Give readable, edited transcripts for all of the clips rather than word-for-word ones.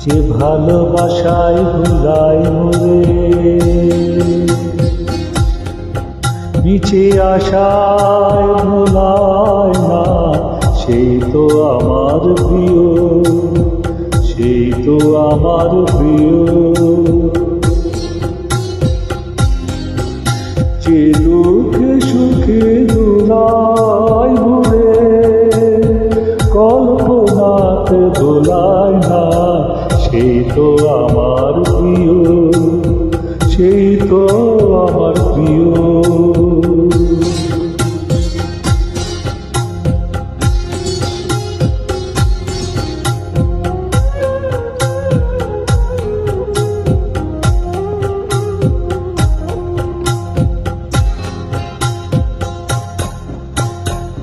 যে ভালোবাসায় ভুলাই মোরে, নিচে আশায় ভোলায় না, সেই তো আমার প্রিয়, সেই তো আমার প্রিয়। যে দুঃখে সুখে দোলায় ঘুরে, কল্পনাতে দোলায় না, সেই তো আমার প্রিয়, সেই তো আমার প্রিয়।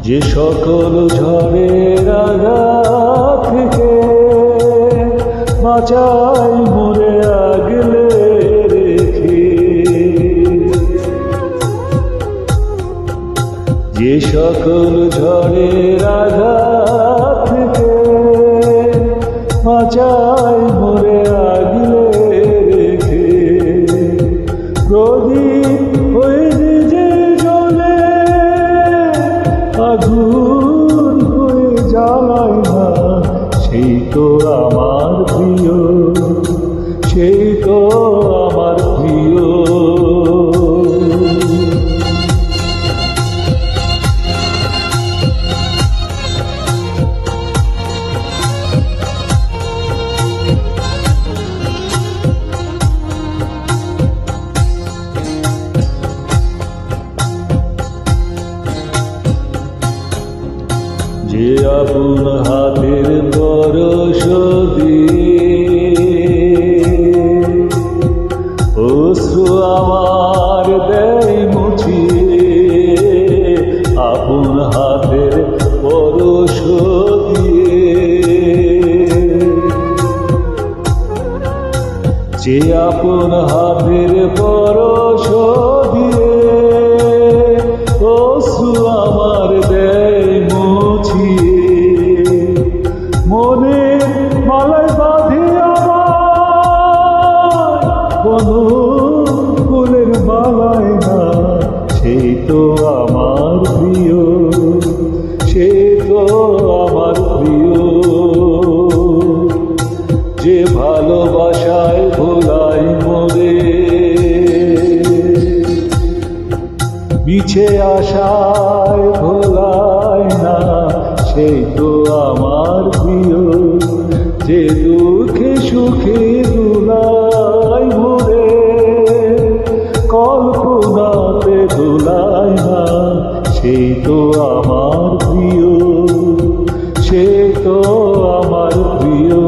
যে সকল ঝড়ের আঘাত থেকে বাঁচাই মোরে আগলে রেখে, যে সকল ঝড়ের আঘাত থেকে বাঁচাই মোরে আগলে রেখে, প্রদীপ হয়ে নিজে জ্বলে আগুন হয়ে জ্বালায় না, সেই তো আমার প্রিয়, সেই তো আমার প্রিয়। যে আপন হাতের পরশ দিয়ে অশ্রু আমার দেয় মুছিয়ে, আপন হাতের পরশ দিয়ে, যে আপন হাতের পরশ দিয়ে অশ্রু আমার দেয় মুছিয়ে, মনের মালায় বাঁধে আমার কোনো ফুলের মালায় না, সেই তো আমার প্রিয়, সেই তো আমার প্রিয়। যে ভালোবাসায় ভোলাই মোরে, মিছে আশায় ভোলায় না, সেই তো আমার প্রিয়। যে দুঃখে সুখে দোলায় মোরে, কল্পনাতে দোলায় না, সেই তো আমার প্রিয়, সেই তো আমার প্রিয়।